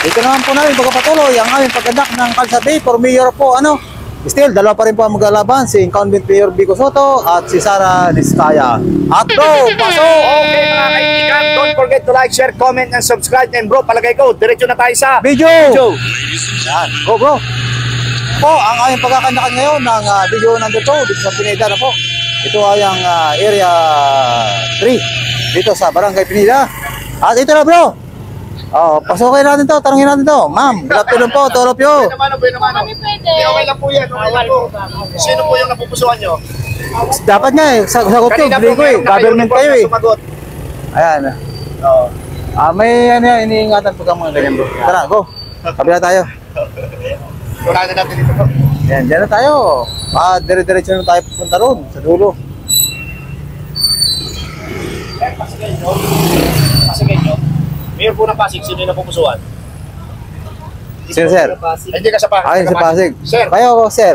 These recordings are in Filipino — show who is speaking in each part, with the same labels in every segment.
Speaker 1: Dito naman po namin pagpapatuloy ang aming pagkandak ng Calzar Bay for Mayor po. Still, dalawa pa rin po ang maglalaban, si Incumbent Mayor Vico Soto at si Sara Diskaya. At bro, pasok!
Speaker 2: Okay mga kaibigan, don't forget to like, share, comment, and subscribe. And bro, palagay ko, diretso na tayo sa
Speaker 1: Video!
Speaker 2: Yan.
Speaker 1: Go bro! Po, ang aming pagkakandakan ngayon ng video number 2 dito sa Pineda na po. Ito ay ang area 3 dito sa Barangay Pineda. At ito na bro! Pasukin natin to, tanungin natin to. Ma'am, good afternoon po, todo pyo.
Speaker 2: Pwede naman.
Speaker 3: Kami pwede.
Speaker 2: Okay lang po yan. Okay lang po. Sino po yung napupusuan nyo?
Speaker 1: Dapat nga sagot ko, bili ko government kayo
Speaker 2: Sumagot.
Speaker 1: Ayan. May iniingatan pagka mga ganyan bro. Tara, go. Kabila tayo.
Speaker 2: Wala na natin dito po.
Speaker 1: Yan, dyan na tayo. Dire-diretso na tayo pupunta roon, sa dulo.
Speaker 2: Pasigay nyo. Mayor po ng Pasig, sino yung napupusuan?
Speaker 1: Sir, sir.
Speaker 2: Hindi ka sa Pasig.
Speaker 1: Ayun, si Pasig.
Speaker 2: Sir,
Speaker 1: Kayo, sir.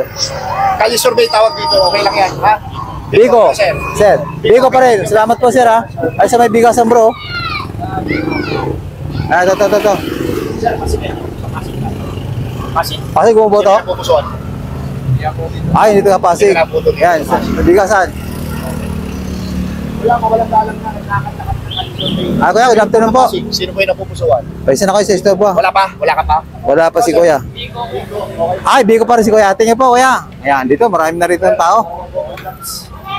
Speaker 2: Kali survey tawag dito. Okay lang yan, ha?
Speaker 1: Bigo.
Speaker 2: Sir.
Speaker 1: Sir. Bigo pa rin. Salamat po, sir, ha. Ay, sa may bigasan, bro. Ito.
Speaker 2: Sir, pasigay nyo. Pasig.
Speaker 1: Pasig, bumoboto?
Speaker 2: Sino yung napupusuan?
Speaker 1: Ay, dito ka, Pasig. Yan, sa bigasan.
Speaker 2: Walang dalang na nagkakatakat ng kali survey.
Speaker 1: Kuya, good afternoon po.
Speaker 2: Pasig, sino po yung napupusuan?
Speaker 1: Pwede na kayo sa store po.
Speaker 2: Wala pa? Wala ka pa?
Speaker 1: Wala pa si kuya. Ay, Bigo pa rin si kuya. Tingnan po, kuya. Ayan, dito, marami na rito ng tao.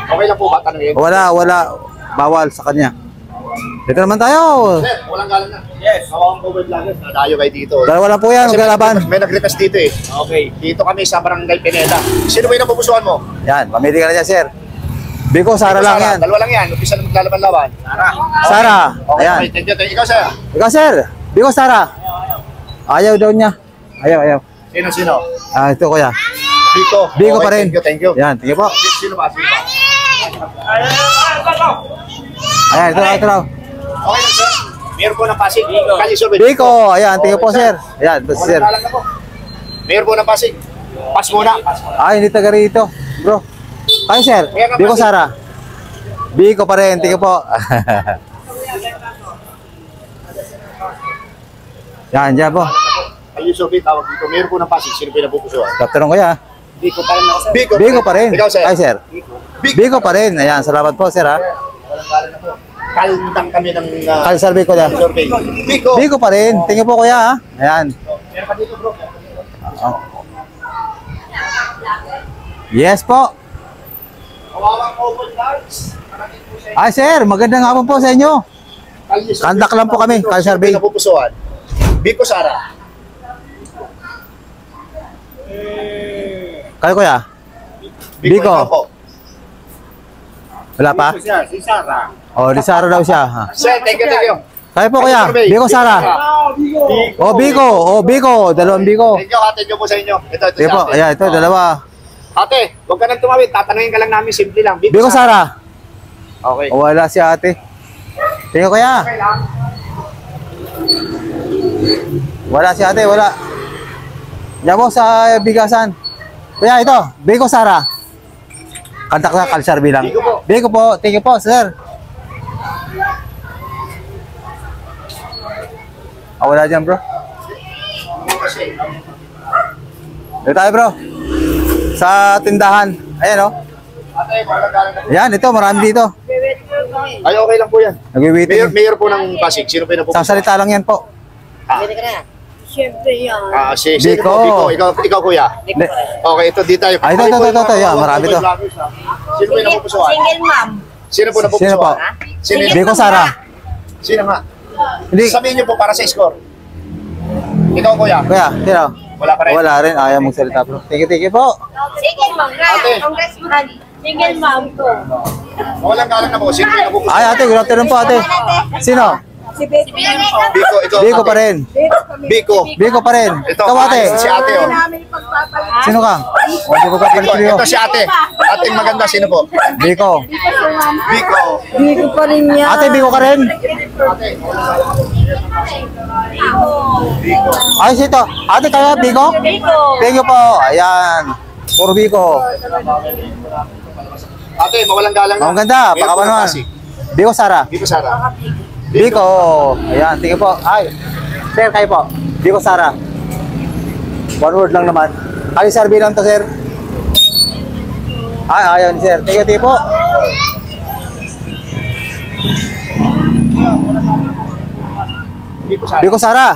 Speaker 2: Okay lang po ba? Tanongin.
Speaker 1: Wala. Bawal sa kanya. Dito naman tayo.
Speaker 2: Sir, walang galang na. Yes. Hawakang cover vloggers. Nadayo kayo dito.
Speaker 1: Dalawa lang po yan, maglalaban.
Speaker 2: May nag-request dito eh. Okay. Dito kami sa Barangay Pineda. Sino ba yung napupusuan mo?
Speaker 1: Yan, mamili ka na dyan, sir. Bigo, Sara lang yan.
Speaker 2: Dalawa lang yan. Umpisa na maglalaban-laban.
Speaker 1: Sara.
Speaker 2: Okay.
Speaker 1: Ayan.
Speaker 2: Thank you. Ikaw, sir.
Speaker 1: Ikaw, sir. Bigo, Sara. Ayaw daw niya. Ayaw.
Speaker 2: Sino?
Speaker 1: Ito, kuya.
Speaker 2: Bigo
Speaker 1: Okay, pa rin.
Speaker 2: Thank you.
Speaker 1: Yan, tingnan po.
Speaker 2: Sino ba?
Speaker 1: Ayan, ito raw.
Speaker 2: Okay lang, sir. Mayor po ng Pasig. Kali survey.
Speaker 1: Bigo, ayan, tingnan po, sir. Ayan, ito si sir.
Speaker 2: Walang galang na po. Mayor po ng Pasig. Pas muna.
Speaker 1: Ay, hindi taga rito, bro. Ay, sir. Bigo, Sara. Bigo pa rin, tingnan po. Yan po.
Speaker 2: Kali survey tawag dito. Mayor po ng Pasig. Sino po yung napupusuan?
Speaker 1: Kaptanong kuya.
Speaker 2: Bigo pa rin ako, sir.
Speaker 1: Bigo pa rin.
Speaker 2: Ikaw, sir.
Speaker 1: Ay, sir. Bigo pa rin. Ayan, salamat po, sir, ha.
Speaker 2: Walang galang na po. Kaldang kami ng
Speaker 1: Calzar Bay, kuya.
Speaker 2: survey. Bigo.
Speaker 1: Bigo pa rin. Tingnan po, kuya, ha. Ayan.
Speaker 2: Meron ka dito, bro.
Speaker 1: Yes po.
Speaker 2: Kawawang open lights. Parating po sa inyo.
Speaker 1: Ay, sir. Magandang hapon po sa inyo. Kandak lang po kami, Calzar Bay.
Speaker 2: Sino napupusuan? Bigo, Sara.
Speaker 1: Kayo, kuya. Bigo.
Speaker 2: ikaw po.
Speaker 1: Wala pa?
Speaker 2: Si Sara.
Speaker 1: Di Sara daw siya. Ha?
Speaker 2: Sir, thank you.
Speaker 1: Kayo po, kuya. Bigo, Sara. Bigo. Dalawang Bigo.
Speaker 2: Thank you, ate nyo po sa inyo. Ito
Speaker 1: Sige
Speaker 2: si
Speaker 1: po.
Speaker 2: ate.
Speaker 1: Ayan, ito, dalawa.
Speaker 2: Ate, huwag ka nang tumawid. Tatanungin ka lang namin, simple lang.
Speaker 1: Bigo, Sara.
Speaker 2: Okay.
Speaker 1: Wala si ate. Tingnan, kuya.
Speaker 2: Okay lang.
Speaker 1: Wala si ate, wala. Diyan po sa bigasan. Kuya, ito. Bigo, Sara. Kantak na Calzar Bay lang.
Speaker 2: Bigo po.
Speaker 1: Bigo po. Thank you po, sir. Wala dyan, bro. Dito tayo, bro. Sa tindahan. Ayan, oh.
Speaker 2: Ate, walang galang na po.
Speaker 1: Ayan, ito. Marami dito.
Speaker 2: Ay, okay lang po yan.
Speaker 1: Nag-waiting.
Speaker 2: Mayor po ng Pasig. Sino po yung napupusuan?
Speaker 1: Sasalita lang yan po.
Speaker 3: Siyempre yan.
Speaker 2: Sino po?
Speaker 1: Bigo.
Speaker 2: Ikaw, kuya. Okay, ito, di tayo.
Speaker 1: Ay, ito. Yan, marami to.
Speaker 2: Sino po yung napupusuan?
Speaker 3: Single mom.
Speaker 2: Sino po
Speaker 1: Sino po?
Speaker 2: napupusuan? Sino yung-
Speaker 1: Bigo, Sara.
Speaker 2: Sino nga?
Speaker 1: Hindi.
Speaker 2: Sabihin niyo po para sa score. Ikaw, kuya.
Speaker 1: Kuya, sino?
Speaker 2: Wala pa rin.
Speaker 1: Wala rin. Ayaw magsalita, bro. Thank you po.
Speaker 3: Single mom.
Speaker 2: Ate.
Speaker 3: Congressman. Single mom to.
Speaker 2: Walang galang na po. Sino yung napupusuan?
Speaker 1: Ay, ate. Good afternoon po, ate. Sino?
Speaker 3: Si Baby po.
Speaker 2: Bigo, ito.
Speaker 1: Bigo
Speaker 2: ate.
Speaker 1: pa rin.
Speaker 2: Bigo.
Speaker 1: Bigo pa rin.
Speaker 2: Ito,
Speaker 1: Ikaw, ate.
Speaker 2: si ate, oh.
Speaker 1: Sino ka? Hindi ko kapalit
Speaker 2: Bigo,
Speaker 1: ko.
Speaker 2: ito si ate. Ating maganda, sino po?
Speaker 1: Bigo.
Speaker 2: Bigo.
Speaker 3: Bigo pa rin yan.
Speaker 1: Ate, Bigo ka rin?
Speaker 2: Ate.
Speaker 3: Bigo.
Speaker 1: Ayos ito. Ate, kaya Bigo?
Speaker 3: Bigo.
Speaker 1: Thank you po. Ayan. Puro Bigo.
Speaker 2: Ate, mawalang galang na.
Speaker 1: Ang ganda.
Speaker 2: Mayor
Speaker 1: Baka
Speaker 2: po
Speaker 1: pa
Speaker 2: ng
Speaker 1: naman.
Speaker 2: Pasig.
Speaker 1: Bigo, Sara.
Speaker 2: Bigo, Sara.
Speaker 1: Bigo. Ayan. Tingin po. Ay. Sir, kayo po. Biko Sara. One word lang naman. Ali sir, bilang to sir. Ay, ayun sir. Thank you po. Biko Sara.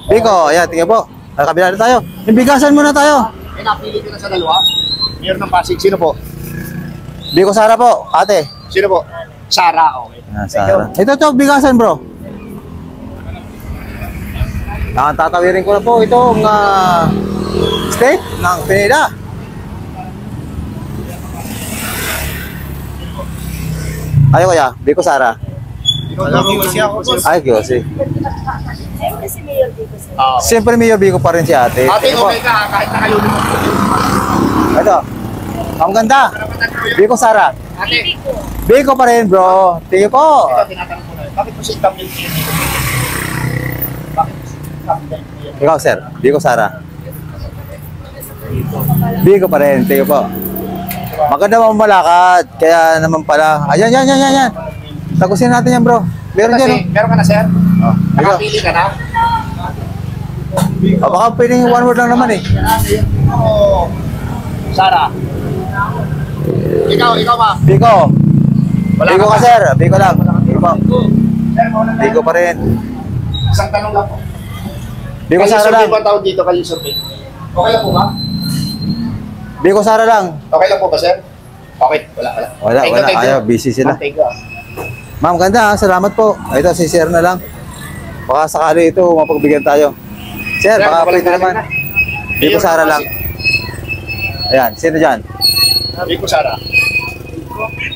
Speaker 1: Biko, ayan, tingnan po. Kabila na tayo. Imbigasan muna tayo.
Speaker 2: Eh, napili ko na sa dalawa. Mayor ng Pasig. Sino po?
Speaker 1: Biko Sara po, ate.
Speaker 2: Sino po? Sara. Okay.
Speaker 1: Sara. Ito, bigasan bro. Tatawirin ko na po itong state ng Pineda. Ayo kuya, Biko Sara. Ay, Kiyosi.
Speaker 3: Siyempre si Mayor dito sir.
Speaker 1: Siyempre Mayor Biko pa rin si ate.
Speaker 2: Ate, okay ka kahit nakayunin mo.
Speaker 1: Ito. Ang ganda. Biko Sara.
Speaker 2: Ate,
Speaker 1: Biko pa rin bro. Tingin po.
Speaker 2: ito tinatanong ko na. Bakit mo si Income Milk dito? Bakit mo si Income Milk dito?
Speaker 1: Ikaw sir, Biko Sara. Biko pa rin. Tingin po. Maganda mo malakad. Kaya naman pala. Ayan, yan. Tagusin natin yan bro. Meron dyan.
Speaker 2: Meron ka na, sir?
Speaker 1: Oh.
Speaker 2: Nakapili ka na?
Speaker 1: Baka pwedeng one word lang naman eh.
Speaker 2: Oo. Sara. Ikaw ba?
Speaker 1: Biko.
Speaker 2: Wala
Speaker 1: Biko
Speaker 2: ka
Speaker 1: ka
Speaker 2: ba?
Speaker 1: sir. Biko lang. Biko.
Speaker 2: Sir, mauna na.
Speaker 1: Biko pa rin.
Speaker 2: Isang tanong lang po.
Speaker 1: Biko
Speaker 2: Kayo
Speaker 1: Sara
Speaker 2: survey
Speaker 1: lang.
Speaker 2: ba tawag dito? Kayo survey? Okay lang po ba?
Speaker 1: Biko Sara lang.
Speaker 2: Okay lang po ba, sir? Okay. Wala.
Speaker 1: Wala.
Speaker 2: Thank you.
Speaker 1: Ayaw, busy sila.
Speaker 2: Thank you.
Speaker 1: Ma'am, ganda ha. Salamat po. Ito, si sir na lang. Baka sakali ito, mapagbigyan tayo. Sir, baka pwede naman. Biko Sara lang. Ayan, sino dyan?
Speaker 2: Biko Sara.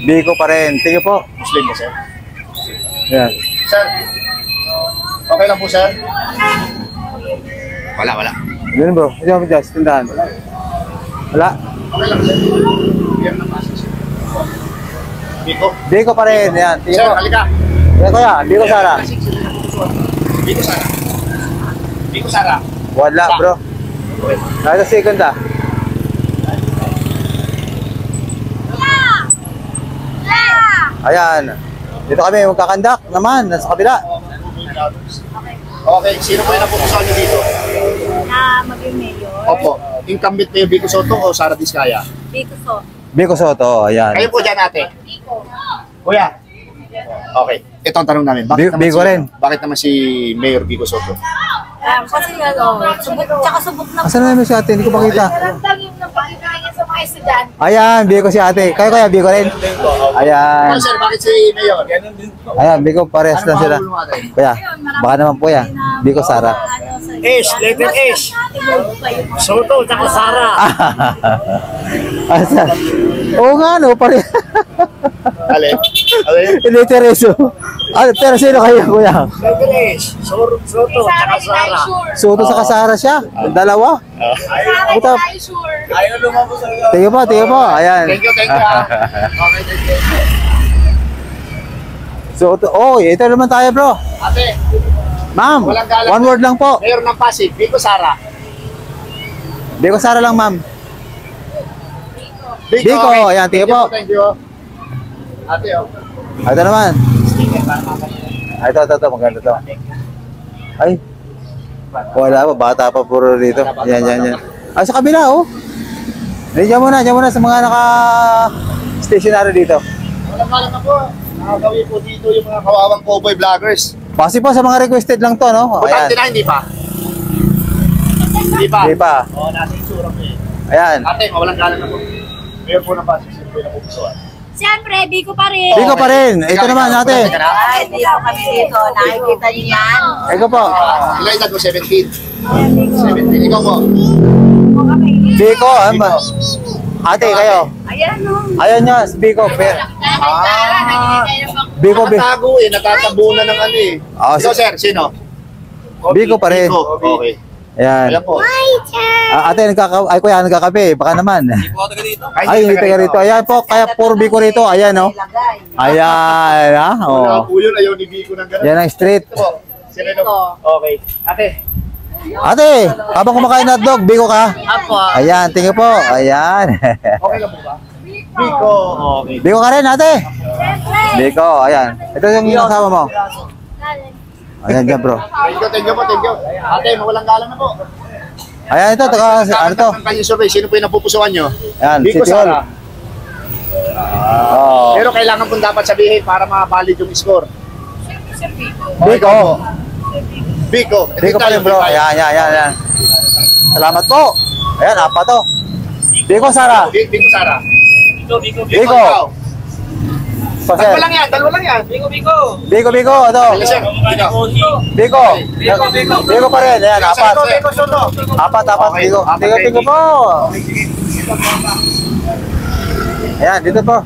Speaker 1: Biko pa rin. Tingin po.
Speaker 2: Muslim ba, sir?
Speaker 1: Ayan.
Speaker 2: Sir. Okay lang po, sir? Wala.
Speaker 1: Ganun bro. Ito mo dyan, tindahan. Wala.
Speaker 2: Okay lang, sir. Mayor ng Pasig, sir. Biko.
Speaker 1: Biko pa rin. Ayan, tingin
Speaker 2: Sir,
Speaker 1: po.
Speaker 2: halika.
Speaker 1: Ayan kuya, Biko Sara.
Speaker 2: Biko Sara. Biko Sara.
Speaker 1: Wala bro. Nasa second ah. Ayan. Dito kami magkakandak naman. Nasa kabila.
Speaker 2: Okay, sino po yung napupusuan niyo dito?
Speaker 3: Na maging Mayor.
Speaker 2: Opo. Incumbent Mayor Biko Soto o Sara Diskaya?
Speaker 3: Dito so.
Speaker 1: Biko Soto. Ayan.
Speaker 2: Kayo po dyan, ate. Kuya. Okay. Ito ang tanong namin.
Speaker 1: Biko rin.
Speaker 2: Bakit naman si Mayor Biko Soto?
Speaker 3: Kasi subok na.
Speaker 1: Asan na namin si ate? Hindi ko makita.
Speaker 3: Karantang yung napakinggan sa mga estudyante.
Speaker 1: Ayan, Biko si ate. Kayo kuya, Biko rin. Ayan.
Speaker 2: Sir, bakit si Mayor?
Speaker 1: Ayan, Biko pares na sila. Kuya, baka naman po yan. Biko Sara.
Speaker 2: H, letter H. Soto, tsaka Sara.
Speaker 1: Asan? Oo nga no, pare.
Speaker 2: Alin?
Speaker 1: Hindi Tereso. Pero sino kayo kuya?
Speaker 2: Letter H. Soto, tsaka Sara.
Speaker 1: Soto sa Kasara siya. Dalawa. Puta.
Speaker 2: Ayaw lumabos sa
Speaker 1: Tingnan po. Ayan.
Speaker 2: Thank you ha. Okay, thank you.
Speaker 1: Soto. Oh, ito naman tayo bro.
Speaker 2: Ate,
Speaker 1: Ma'am,
Speaker 2: walang galang.
Speaker 1: one word lang po.
Speaker 2: Mayor ng Pasig, Biko Sara.
Speaker 1: Biko Sara lang ma'am. Biko,
Speaker 2: okay.
Speaker 1: ayan, tingnan po.
Speaker 2: Thank you. Ate, oh.
Speaker 1: Ito naman.
Speaker 2: Sticker para makakita.
Speaker 1: Ito. Maganda to. Ay. Wala pa. Bata pa puro dito. Yan. Ay, sa kabila oh. Diyan muna sa mga naka-stationary dito.
Speaker 2: Walang na po. Nakagawin po dito yung mga kawawang cowboy vloggers.
Speaker 1: Base po sa mga requested lang to, no?
Speaker 2: Butante
Speaker 1: Ayan.
Speaker 2: na, hindi pa? Hindi pa?
Speaker 1: Hindi pa.
Speaker 2: Oo, nasa itsura ko eh.
Speaker 1: Ayan.
Speaker 2: Ate, walang galang na po. Mayor po ng Pasig, sino po yung napupusuan?
Speaker 3: Siyempre, Biko pa rin.
Speaker 1: Biko pa rin. Ito naman natin.
Speaker 3: Ay, dito kami dito. Nakikita niyo yan.
Speaker 1: Ito po.
Speaker 2: Ilan edad mo? 17? 17. Ikaw po?
Speaker 1: Biko. Ate, kayo.
Speaker 3: Ayan o.
Speaker 1: Ayan nyo. Biko. Biko.
Speaker 2: Nakatago eh, natatabunan ng ano eh.
Speaker 1: Oh,
Speaker 2: Ikaw sir, sino?
Speaker 1: Biko pa rin.
Speaker 2: Biko, okay.
Speaker 1: Ayan.
Speaker 2: Ayan po.
Speaker 1: Ate, ay kuya, nagkakape. Baka naman. Ay, hindi taga rito. Ayan po. Kaya puro Biko rito. Ayan, no? Ayan, ha?
Speaker 2: Wala
Speaker 1: Oh.
Speaker 2: po yun, ayaw ni Biko ng gano'n.
Speaker 1: Yan ang street.
Speaker 2: Ito po. Sino ito? Okay. Ate.
Speaker 1: Ate, habang kumakain ng hotdog, Biko ka?
Speaker 3: Apo.
Speaker 1: Ayan, tingin po. Ayan.
Speaker 2: Okay lang po ba? Biko. Okay.
Speaker 1: Biko ka rin, ate? Biko, ayan. Ito yung asawa mo. Ayan dyan bro.
Speaker 2: Thank you po, thank you. Ate, mawalang galang na po.
Speaker 1: Ayan ito, ano to?
Speaker 2: Ang kanyang survey, sino po yung napupusuan nyo?
Speaker 1: Ayan,
Speaker 2: Biko
Speaker 1: City Hall.
Speaker 2: Sara.
Speaker 1: Oh.
Speaker 2: Pero kailangan po dapat sabihin para ma-valid yung score.
Speaker 1: Biko.
Speaker 2: Biko.
Speaker 1: Biko pa rin bro. Ayan. Salamat po. Ayan, apat to. Biko Sara.
Speaker 2: Biko Sara.
Speaker 1: Biko. So, sir.
Speaker 2: Dalawa lang yan.
Speaker 1: Biko. Ito.
Speaker 2: Sige, sir.
Speaker 1: Biko. Biko pa rin. Ayan, apat.
Speaker 2: Biko, Soto.
Speaker 1: Apat.
Speaker 2: Okay,
Speaker 1: Biko.
Speaker 2: apat,
Speaker 1: Biko po. Ayan, dito po.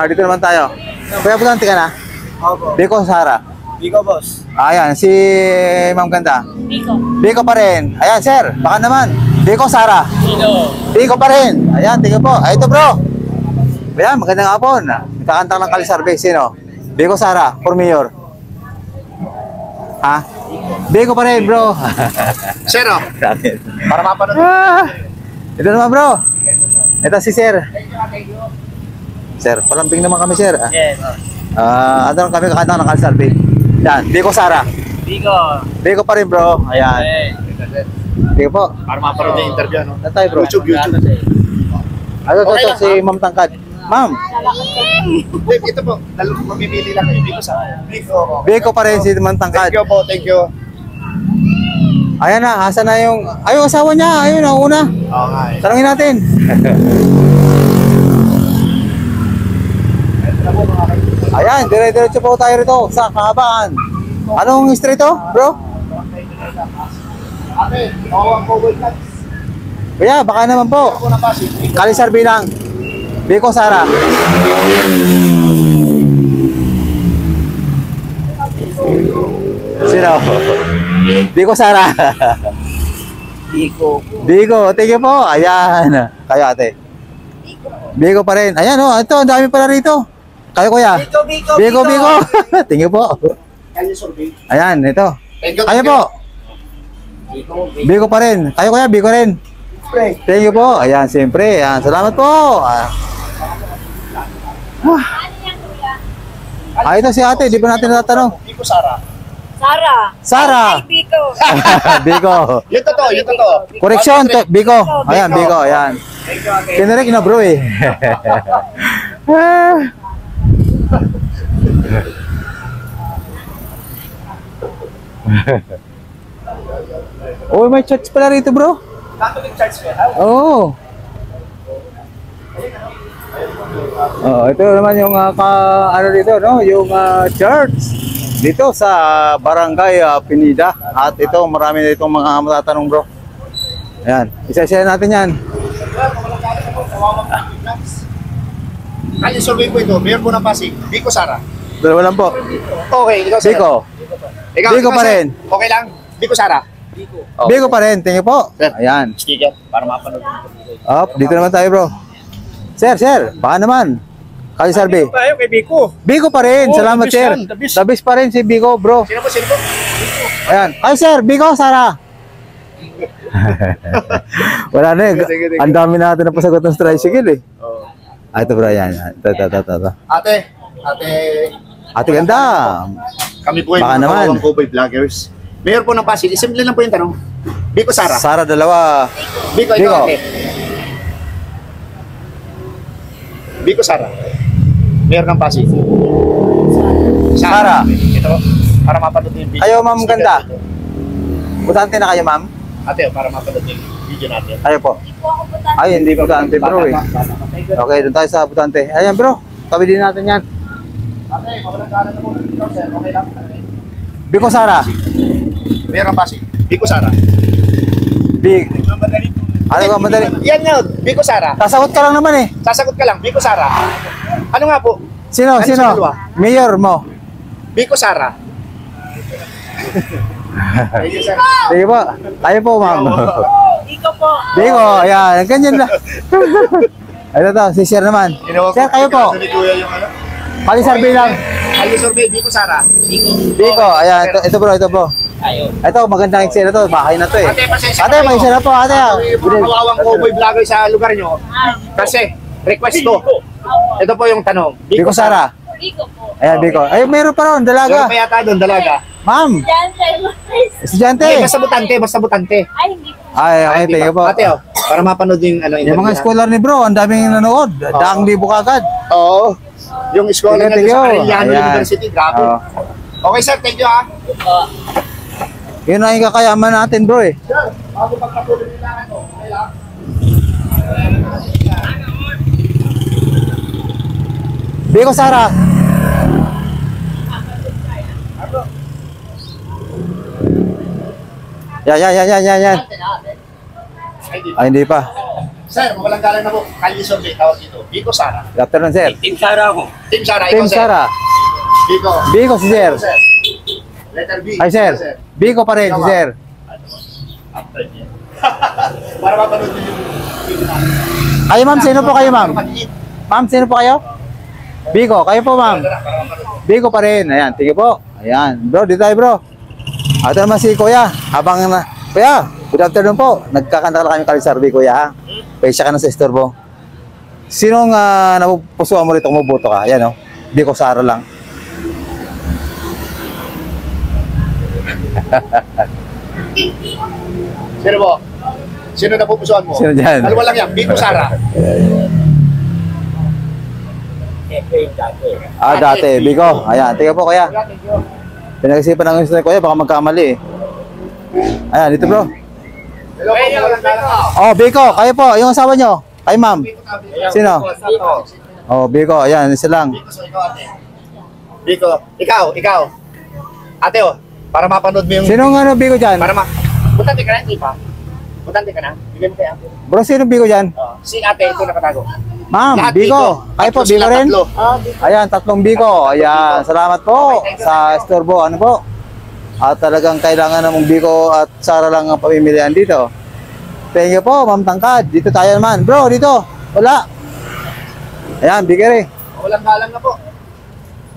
Speaker 1: Dito naman tayo. Kuya, butante ka na?
Speaker 4: Opo.
Speaker 1: Biko Sara.
Speaker 4: Biko, boss.
Speaker 1: Ayan, si Ma'am Ganda.
Speaker 3: Biko.
Speaker 1: Biko pa rin. Ayan, sir. Baka naman. Biko Sara. Biko pa rin. Ayan, tingnan po. Ay, ito bro. Ayan, magandang hapon. Kakanta ng Kalisarbe. Sino? Biko Sara, for mayor. Ha? Biko pa rin, bro.
Speaker 2: Sir, oh. Para mapanood.
Speaker 1: Ito naman, bro. Ito si sir. Sir, palambing naman kami, sir.
Speaker 4: Yes.
Speaker 1: Ano lang kami kakanta ng Kalisarbe. Yan, Biko Sara.
Speaker 4: Biko.
Speaker 1: Biko pa rin, bro. Ayan. Biko po.
Speaker 2: Para mapanood yung interview, no?
Speaker 1: Ano tayo, bro?
Speaker 2: YouTube.
Speaker 1: Ano
Speaker 2: Okay
Speaker 1: to,
Speaker 2: lang,
Speaker 1: si Ma'am Tangkad. Ma'am,
Speaker 2: Ito po. Mamimili lang kayo. Biko Sara. Biko.
Speaker 1: Biko pa rin si Ma'am Tangkad.
Speaker 2: Thank you po, thank you.
Speaker 1: Ayan na, asa na yung... Ay, yung asawa niya. Ayun, nauna.
Speaker 2: Oo nga eh.
Speaker 1: Tanungin natin. Ayan, dire-diretso po tayo rito sa kahabaan. Anong street to, bro?
Speaker 2: Ate, ako ang Cowboy Vlogs.
Speaker 1: Kuya, baka naman po.
Speaker 2: Ako na Pasig.
Speaker 1: Kalisarbe lang. Biko Sara. Sino? Biko Sara.
Speaker 4: Biko.
Speaker 1: Biko, thank you po. Ayan. Kayo ate. Biko pa rin. Ayan oh, ito, ang dami pala rito. Kayo kuya. Biko. Thank you po.
Speaker 2: Kanya survey.
Speaker 1: Ayan, ito.
Speaker 2: Thank you.
Speaker 1: Kayo po. Biko pa rin. Kayo kuya, Biko rin. Thank you po. Ayan, siyempre. Ayan, salamat po. Ito si ate, di pa natin natatanong.
Speaker 2: Biko Sara.
Speaker 1: Sara.
Speaker 3: Ay, Biko.
Speaker 1: Biko.
Speaker 2: Yun totoo, yun totoo.
Speaker 1: Correction, Biko. Ayan, Biko. Ayan. Kinarek na bro eh. Oh, may church pala rito, bro.
Speaker 2: Catholic Church ka.
Speaker 1: Oo. Oh, ito naman yung ano dito, no? Yung church dito sa Barangay Pinida. At ito, marami na itong mga matatanong, bro. Ayan, isa-isa natin yan.
Speaker 2: Kanya survey po ito. Mayor po ng Pasig. Biko Sara.
Speaker 1: Dalawa lang po.
Speaker 2: Okay, ikaw sir.
Speaker 1: Biko. Biko pa
Speaker 2: sir.
Speaker 1: rin.
Speaker 2: Okay lang. Biko Sara.
Speaker 1: Biko pa rin. Tingin po.
Speaker 2: Sir.
Speaker 1: Ayan.
Speaker 2: Sticker para mapanood.
Speaker 1: Up, dito naman tayo, bro. Sir, baka naman. Kalisarbe.
Speaker 4: Tayo kay Biko.
Speaker 1: Biko pa rin.
Speaker 4: Oh,
Speaker 1: Salamat,
Speaker 4: the best
Speaker 1: sir.
Speaker 4: yan, the best.
Speaker 1: The best pa rin si Biko, bro.
Speaker 2: Sino po?
Speaker 1: Ayan. Ay, sir, Biko, Sara. Wala na eh.
Speaker 2: Sige.
Speaker 1: Ang dami natin na pasagot ng tricycle eh. Ito, bro. Ayan. Ito.
Speaker 2: Ate.
Speaker 1: Ate ganda.
Speaker 2: Kami po ay
Speaker 1: Baka
Speaker 2: mga
Speaker 1: naman.
Speaker 2: kawawang Cowboy Vloggers. Mayor po ng Pasig. Simple lang po yung tanong. Biko Sara.
Speaker 1: Sara, dalawa.
Speaker 2: Biko,
Speaker 1: Biko.
Speaker 2: ikaw ate. Biko Sara. Mayor ng Pasig.
Speaker 1: Sara.
Speaker 2: Ito. Para mapanood yung video.
Speaker 1: Kayo, ma'am,
Speaker 2: Sticker
Speaker 1: ganda.
Speaker 2: dito.
Speaker 1: Butante na kayo, ma'am?
Speaker 2: Ate, para mapanood yung video natin.
Speaker 1: Kayo po. Ay, hindi butante, bro eh. Okay, doon tayo sa butante. Ayan, bro. Tabi din natin yan.
Speaker 2: Ate, mawalang kanan na po. Sir, okay lang.
Speaker 1: Biko, Sara.
Speaker 2: Mayor ng Pasig. Biko Sara.
Speaker 1: Big. Ano ba, madali?
Speaker 2: Yan nga, Biko Sara.
Speaker 1: Sasagot ka lang naman eh.
Speaker 2: Sasagot ka lang, Biko Sara. Ano nga po?
Speaker 1: Sino?
Speaker 2: Ano sa dalawa?
Speaker 1: Mayor mo.
Speaker 2: Biko Sara. Thank you, sir.
Speaker 1: Sige po. Tayo po, ma'am.
Speaker 3: Biko po.
Speaker 1: Biko, ayan. Ganyan lang. Ito to, si Sir naman. Sir, kayo po.
Speaker 2: Ni Kuya yung ano?
Speaker 1: Palisarbe lang.
Speaker 2: Kayo survey, Biko Sara.
Speaker 1: Biko, ayan. Ito bro. Ito, magandang eksena to. Bahay na to eh.
Speaker 2: Ate, pasensya
Speaker 1: Ate, may eksena po, ate.
Speaker 2: Mga kawawang Cowboy Vlogger sa lugar nyo. Kasi, request ko. Ito po yung tanong.
Speaker 1: Biko Sara.
Speaker 3: Biko po.
Speaker 1: Ayan, Biko. Ay, meron pa ron,
Speaker 2: Meron
Speaker 1: dalaga.
Speaker 2: pa yata doon, dalaga.
Speaker 1: Ma'am,
Speaker 3: Diyan tayo.
Speaker 1: estudyante.
Speaker 2: Hindi, basta butante, basta butante.
Speaker 3: Ay, hindi po.
Speaker 1: Ay, okay,
Speaker 2: Di
Speaker 1: thank
Speaker 2: ba?
Speaker 1: you po.
Speaker 2: Ate, oh, para mapanood yung ano.
Speaker 1: Yung mga
Speaker 2: interview
Speaker 1: scholar ni bro, ang daming nanood. Daang libo kagad.
Speaker 2: natin. Oo. Yung scholar
Speaker 1: Thank
Speaker 2: niya
Speaker 1: you,
Speaker 2: sa
Speaker 1: thank you.
Speaker 2: Arellano
Speaker 1: Ayan.
Speaker 2: University, grabe.
Speaker 1: Oo.
Speaker 2: Okay, sir, thank you, ha.
Speaker 1: Yun ang kakayaman natin, bro eh.
Speaker 2: Sir, bago pagpatuloy nila ako, okay lang.
Speaker 1: Biko Sara. Yan.
Speaker 2: Ay, di ba?
Speaker 1: Ay, hindi pa.
Speaker 2: Sir, mawalang galang na po. Kali survey, tawag dito. Biko Sara.
Speaker 1: Good afternoon, sir.
Speaker 2: Team Sara ako. Team Sara,
Speaker 1: Team
Speaker 2: ikaw, sir.
Speaker 1: Sara.
Speaker 2: Biko.
Speaker 1: Biko si sir.
Speaker 2: Ikaw, sir. Letter B.
Speaker 1: Ay, sir. Biko pa rin si sir.
Speaker 2: After niya. Para mapanood niyo yung video natin.
Speaker 1: Ay, ma'am, sino po kayo, ma'am?
Speaker 2: Maliit.
Speaker 1: Ma'am, sino po kayo? Biko, kayo po, ma'am.
Speaker 2: Para mapanood.
Speaker 1: Biko pa rin. Ayan, tingin po. Ayan. Bro, dito tayo, bro. Ito naman si Kuya. Habang na... Kuya, good afternoon po. Nagkakanta lang kami kalisarbi, Kuya, ha? Paisa ka na sa istorbo. Sinong napupusuan mo rito kumuboto ka? Ayan, oh. Biko Sara lang.
Speaker 2: Sino po? Sino na pupusuan mo?
Speaker 1: Sino dyan?
Speaker 2: Dalawa lang yan. Biko Sara.
Speaker 1: Dati. Biko. Ayan, tingin po, Kuya. Pinag-isipan ng gusto ni Kuya, baka magkamali, eh. Ayan, dito, bro.
Speaker 2: Hello po, mawalang galang.
Speaker 1: Oh, Biko, kayo po. Yung asawa nyo. Kay ma'am. Sino?
Speaker 2: Biko.
Speaker 1: Oh, Biko. Ayan, isa lang.
Speaker 2: Biko, so ikaw, ate. Biko. Ikaw. Ate, oh. Para mapanood mo yung...
Speaker 1: Sinong Biko dyan?
Speaker 2: Para ma... Butante ka na, hindi pa? Butante ka na? Bigyan mo kay ate.
Speaker 1: Bro, sino Biko dyan?
Speaker 2: Oh, si ate, ito nakatago.
Speaker 1: Ma'am,
Speaker 2: Lahat
Speaker 1: Biko. Kayo po,
Speaker 2: Tatlo sila,
Speaker 1: Biko rin?
Speaker 2: tatlo.
Speaker 1: Ayan, 3 Biko. Ayan, salamat po sa istorbo. Ano po? At talagang kailangan namang Biko at Sara lang ang pamimilian dito. Thank you po, Ma'am Tangkad. Dito tayo naman. Bro, dito. Wala. Ayan, Biko rin.
Speaker 2: Walang galang na po.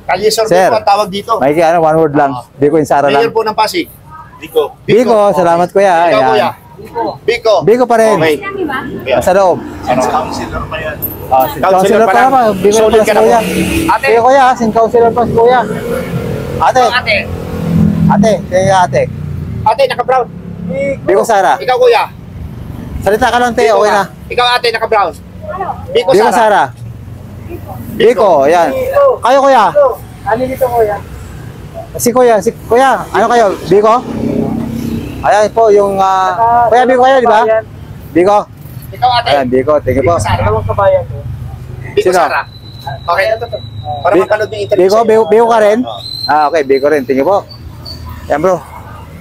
Speaker 2: Kalye
Speaker 1: Sir.
Speaker 2: Sorbo po ang tawag dito.
Speaker 1: May one word lang. Biko and Sara
Speaker 2: Mayor
Speaker 1: lang.
Speaker 2: po ng Pasig. Biko.
Speaker 1: Biko, salamat, kuya.
Speaker 2: Ikaw,
Speaker 1: Ayan.
Speaker 2: kuya. Biko.
Speaker 1: Biko pa rin.
Speaker 2: Okay.
Speaker 3: Kami ba?
Speaker 2: Yeah.
Speaker 1: Sa loob.
Speaker 2: Councilor pa yan.
Speaker 1: Councilor pa naman. Biko
Speaker 2: Solid
Speaker 1: pa
Speaker 2: ka
Speaker 1: si
Speaker 2: na po.
Speaker 1: kuya.
Speaker 2: Ate.
Speaker 1: Sige kuya, sin councilor pa si kuya. Ate,
Speaker 2: Ate.
Speaker 1: sige ate.
Speaker 2: Ate, naka-brown.
Speaker 1: Biko Sara.
Speaker 2: Ikaw, kuya.
Speaker 1: Salita ka lang, te.
Speaker 2: Biko
Speaker 1: Okay
Speaker 2: ka.
Speaker 1: na.
Speaker 2: Ikaw, ate, naka-brown. Biko,
Speaker 1: Biko
Speaker 2: Sara.
Speaker 1: Sara. Biko, ayan. Kayo kuya.
Speaker 2: Ano dito, kuya?
Speaker 1: Si kuya, ano kayo? Biko? Ayan po yung kuya Biko kayo, di ba? Biko.
Speaker 2: Ikaw, ate.
Speaker 1: Ayan, Biko. Thank you po.
Speaker 2: Biko, Sara.
Speaker 3: kabayan ko.
Speaker 2: Biko,
Speaker 1: Sino?
Speaker 2: Sara. Okay. Para mapanood yung interview
Speaker 1: Biko,
Speaker 2: sa'yo.
Speaker 1: Biko ka rin?
Speaker 2: Oo.
Speaker 1: Okay, Biko rin. Thank you po. Ayan bro.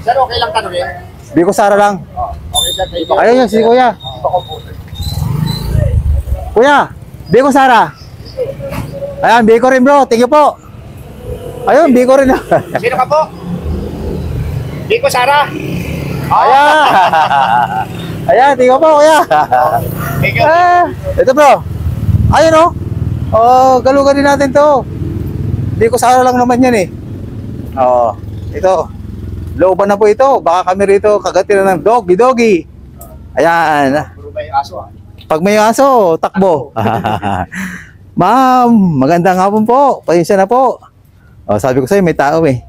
Speaker 2: Sir, okay lang tanongin.
Speaker 1: Biko Sara lang.
Speaker 2: Okay, sir. Biko.
Speaker 1: Ayun yun, si kuya.
Speaker 2: Biko computer.
Speaker 1: Kuya, Biko Sara. Ayan, Biko rin bro. Thank you po. Ayun, Biko rin.
Speaker 2: Sino ka po? Biko, Sara.
Speaker 1: Ayan. Ayan, thank you po kuya.
Speaker 2: Thank you.
Speaker 1: Ito bro. Ayun oh. Oh, galugan din natin to. Biko Sara lang naman yan eh. Oh, ito. Looban na po ito. Baka kami rito kagatin na ng doggy. Ayan.
Speaker 2: Puro ba yung aso, ah?
Speaker 1: Pag may aso, takbo. Ma'am, magandang hapon po. Pasensya na po. Oh, sabi ko sa'yo, may tao eh.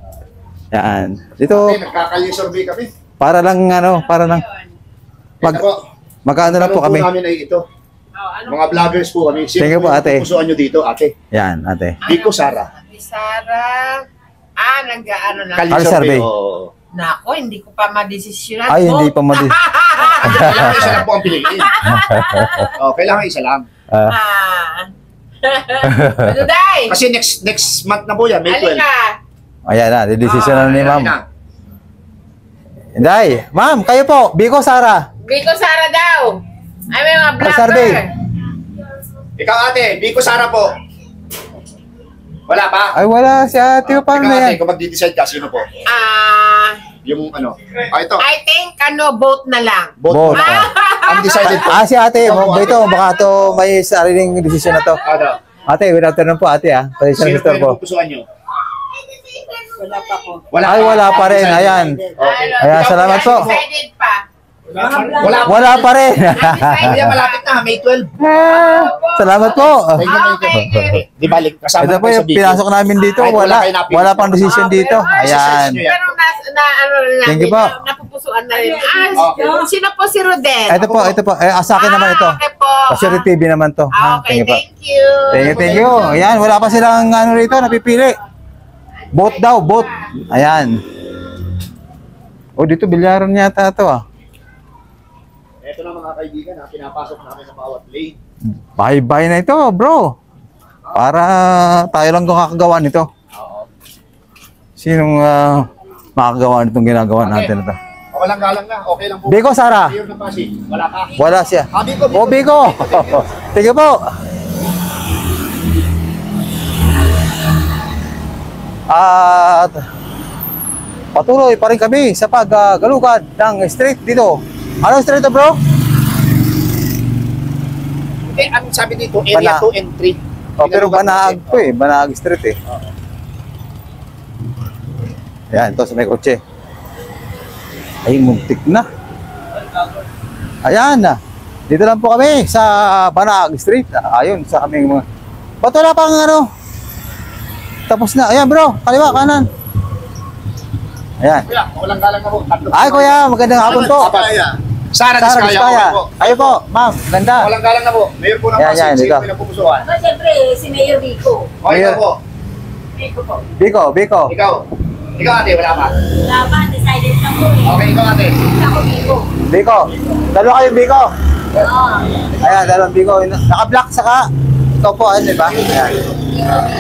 Speaker 1: Yan. Dito,
Speaker 2: Okay, nagkakayo-survey kami.
Speaker 1: para lang
Speaker 2: Ito po.
Speaker 1: magkaano lang po
Speaker 2: Tanong
Speaker 1: kami.
Speaker 2: namin ay ito. Mga vloggers po kami. Sino
Speaker 1: Thank you po, ate.
Speaker 2: pupusuan nyo dito, ate?
Speaker 1: Yan, ate.
Speaker 2: Biko, Sara.
Speaker 4: Sara. Nag-ano lang.
Speaker 1: Kali survey.
Speaker 2: Oo.
Speaker 4: Nako, hindi ko pa madesisyonan.
Speaker 1: Ay, hindi pa mo
Speaker 2: Kailangan isa lang po ang piliin. Oh, kailangan isa lang.
Speaker 4: Ano, Day?
Speaker 2: Kasi next month na po yan, May 12.
Speaker 4: Halika.
Speaker 1: Ayan na, decision na ni ma'am.
Speaker 2: Halika.
Speaker 1: Day, ma'am, kayo po, Biko Sara.
Speaker 4: Biko Sara daw. Ay, may mga vlogger.
Speaker 1: survey.
Speaker 2: Ikaw, ate, Biko, Sara po. Wala pa?
Speaker 1: Ay, wala si ate. Paano
Speaker 2: Ikaw,
Speaker 1: na
Speaker 2: ate,
Speaker 1: yan?
Speaker 2: kung mag-decide ka, sino po? Yung ano? Ito.
Speaker 4: I think, vote na lang.
Speaker 1: Vote.
Speaker 2: Undecided po.
Speaker 1: Si ate, ito, baka to may sariling decision na to.
Speaker 2: Ano?
Speaker 1: Ate, good afternoon po ate ah. Pasensya na
Speaker 2: Sino po
Speaker 1: Mr.
Speaker 2: yung
Speaker 1: po.
Speaker 2: pupusuan nyo?
Speaker 4: Wala pa ko.
Speaker 2: Wala
Speaker 1: Ay,
Speaker 2: pa.
Speaker 1: wala pa rin.
Speaker 2: Undecided.
Speaker 1: Ayan.
Speaker 2: Okay.
Speaker 1: Ayan, salamat po.
Speaker 4: Decided pa.
Speaker 1: Wala pa rin.
Speaker 2: Kuya, malapit na, May 12.
Speaker 1: Salamat po.
Speaker 4: Okay.
Speaker 2: Di balik, kasama
Speaker 1: Ito po yung pinasok namin dito. Wala pang decision dito. Ayan.
Speaker 4: Pero ano na
Speaker 1: Thank you po.
Speaker 4: napupusuan na rin. Sino po si Rodel?
Speaker 1: Ito po. Sa akin naman ito.
Speaker 4: Okay po.
Speaker 1: Kasi TV naman to.
Speaker 4: Okay,
Speaker 1: Thank you po.
Speaker 4: thank you.
Speaker 1: Thank you. Ayan, wala pa silang ano rito, napipili. Boat daw, boat. Ayan. O, dito, bilyaran yata ito ah.
Speaker 2: Ito na mga kaibigan, pinapasok namin sa bawat lane.
Speaker 1: Bye-bye na ito, bro. Para tayo lang kung kakagawa nito. Sinong makakagawa nitong ginagawa natin ito?
Speaker 2: Walang galang na, okay lang po.
Speaker 1: Biko, Sara.
Speaker 2: Mayor ng Pasig, wala ka.
Speaker 1: Wala siya.
Speaker 2: Biko.
Speaker 1: O, Biko. Sige po. At patuloy pa rin kami sa paggalugad ng street dito. Ano street to, bro?
Speaker 2: Anong sabi dito? Area 2 and 3.
Speaker 1: Oh, pero Banaag po eh. Banaag street eh. Ayan, ito sa may kotse. Ay, muntik na. Ayan na. Dito lang po kami sa Banaag Street. Ayun, sa aming mga... Ba't wala pang ano? Tapos na. Ayan bro, kaliwa, kanan. Ayan.
Speaker 2: Kuya, walang galang na po.
Speaker 1: Ay kuya, magandang hapon po.
Speaker 2: Sara
Speaker 1: Sara
Speaker 2: Diskaya.
Speaker 1: Diskaya. Ayo po, ma'am, ganda.
Speaker 2: Walang galang na po. Mayor po ng
Speaker 1: Yan,
Speaker 2: Pasig,
Speaker 1: yan,
Speaker 2: sino
Speaker 1: dito.
Speaker 2: pinapupusuan?
Speaker 3: Siyempre, si Mayor Vico.
Speaker 2: Okay na po.
Speaker 3: Vico po.
Speaker 1: Biko, Biko.
Speaker 2: Ikaw ate, wala pa.
Speaker 3: Wala pa, decided na po eh.
Speaker 2: Okay, ikaw ate.
Speaker 3: Ako Vico.
Speaker 1: Biko. Dalawa kayo Biko.
Speaker 3: Oo.
Speaker 1: Ayan, dalawang Biko. Naka-black saka. Ito po, ano ba? Ayan.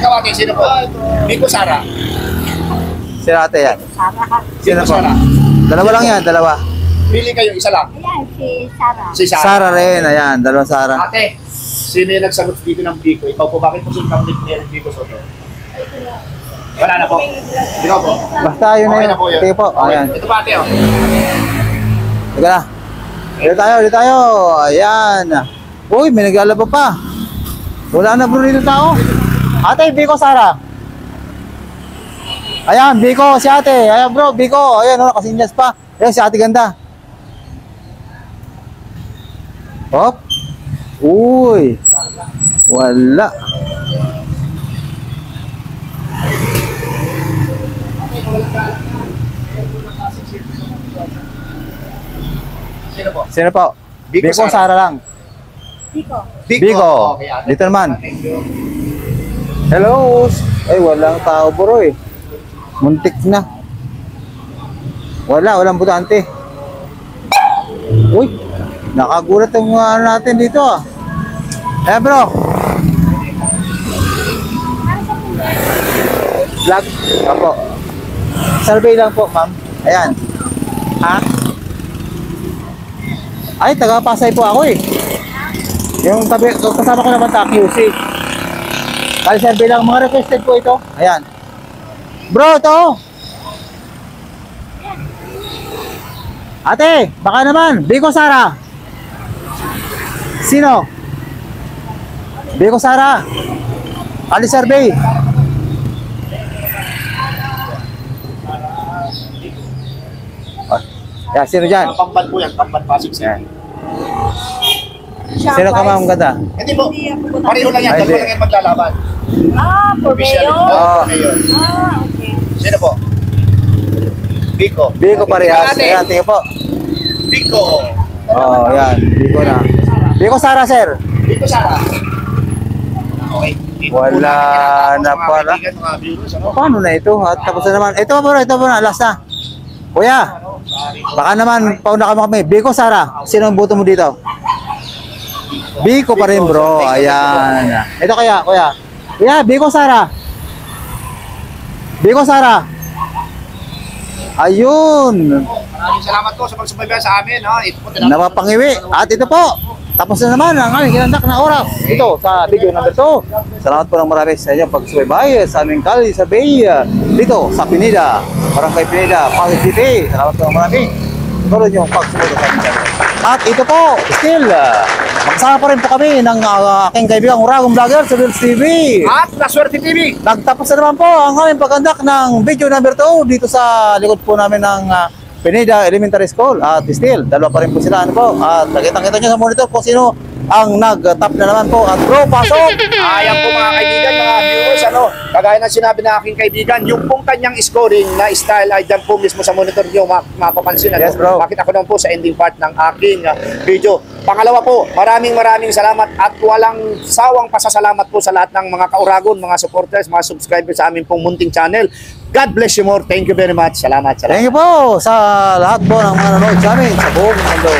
Speaker 2: Ikaw ate, sino po? Biko Sara.
Speaker 1: Sino ate yan?
Speaker 3: Sara.
Speaker 1: Sino
Speaker 2: Biko
Speaker 1: po?
Speaker 2: Sara.
Speaker 1: Dalawa lang yan, dalawa.
Speaker 2: Pili kayo, isa lang.
Speaker 3: Ayan, si Sara.
Speaker 2: Si Sara.
Speaker 1: Sara rin, ayan, dalawang Sara.
Speaker 2: Ate, sino yung nagsagot dito ng Biko? Ikaw po, bakit po sino ni Biko Soto? Wala na po. Ikaw po.
Speaker 1: Basta yun na
Speaker 2: Okay
Speaker 1: yun.
Speaker 2: na po yun.
Speaker 1: Sige po,
Speaker 2: Okay.
Speaker 1: ayan.
Speaker 2: Ito pa ate, oh.
Speaker 1: Teka na. Dito tayo. Ayan. Uy, may naglalaba pa. Wala na bro dito tao. Ate, Biko, Sara. Ayan, Biko, si ate. Ayan bro, Biko. Ayan, nakasinyas pa. Ayan, si ate ganda. Hop. Uy. Wala.
Speaker 2: Sino po?
Speaker 1: Sino po?
Speaker 2: Biko,
Speaker 1: Biko,
Speaker 2: Sara.
Speaker 1: Sara lang.
Speaker 3: Vico.
Speaker 1: Biko.
Speaker 2: Okay, ate.
Speaker 1: Dito naman.
Speaker 2: Thank you.
Speaker 1: Hello. Ay, walang tao bro eh. Muntik na. Walang butante. Uy, nakagulat ang mga ano natin dito ah. Eh bro. Vlog. Apo. Survey lang po, ma'am. Ayan. Ha? Ay, taga-Pasay po ako eh. Yung kasama ko naman sa QC. Kali survey lang, mga requested po ito. Ayan. Bro, ito. Ate, baka naman. Biko, Sara. Sino? Biko, Sara. Kali survey. Yeah, sino dyan?
Speaker 2: Pamban po yan, Pamban Pasig City.
Speaker 1: Yan. Sino ka ma'am ganda?
Speaker 2: Hindi po.
Speaker 3: Hindi ako butante.
Speaker 2: Pareho lang yan,
Speaker 1: Ay,
Speaker 2: dalawa
Speaker 1: di.
Speaker 2: lang yan maglalaban.
Speaker 3: For
Speaker 2: Official.
Speaker 3: Mayor?
Speaker 1: Oo.
Speaker 2: Mayor.
Speaker 3: Okay.
Speaker 2: Sino po? Biko.
Speaker 1: Biko parehas.
Speaker 2: Ate.
Speaker 1: Ayan, tingin po.
Speaker 2: Biko.
Speaker 1: Oh, yan. Biko na. Biko, Sara, sir.
Speaker 2: Biko Sara. Okay. Dito po
Speaker 1: Wala
Speaker 2: namin
Speaker 1: na
Speaker 2: mga
Speaker 1: pala.
Speaker 2: kaibigan, mga viewers, ano?
Speaker 1: Paano na ito? At tapos na naman. Ito po na. Last na. Kuya, baka naman pauna ka kami. Biko, Sara. Sino ang boto mo dito? Biko pa rin, bro. Ayan. Ito kaya, kuya. Kuya, Biko, Sara. Biko, Sara. Ayun.
Speaker 2: Maraming salamat po sa pagsubaybay sa amin. Ha? Ito po,
Speaker 1: Napapangiwi. At ito po. Tapos na naman ang aming ginandak na oras. Ito sa video number 2. Salamat po ng marami sa inyo pagsubaybay sa aming kali sa Bay. Dito sa Pinida. Barangay Pinida, Pasig City. Salamat po ng marami. Tuloy niyo ang pagsubaybay sa aming kali. At ito po, still, magsama pa rin po kami ng aking kaibigang Uragong Vlogger sa Wills TV.
Speaker 2: At La Suerte TV.
Speaker 1: Nagtapos na naman po ang aming pagkandak ng video number 2 dito sa likod po namin ng Pineda Elementary School at still, dalawa pa rin po sila. Ano po? At nakita-kita nyo sa monitor kung sino ang nag-top na naman po. At bro, pasok!
Speaker 2: Ayan po mga kaibigan, mga viewers, kagaya ng sinabi ng aking kaibigan, yung pong kanyang scoring na style ay dyan po mismo sa monitor nyo mapapansin.
Speaker 1: Yes, bro.
Speaker 2: Bakit ako naman po sa ending part ng aking video. Pangalawa po, maraming salamat at walang sawang pasasalamat po sa lahat ng mga kauragon, mga supporters, mga subscribers sa aming pong munting channel. God bless you more. Thank you very much. Salamat.
Speaker 1: Thank you po sa lahat po ng mga nanonood sa amin sa buong mundo.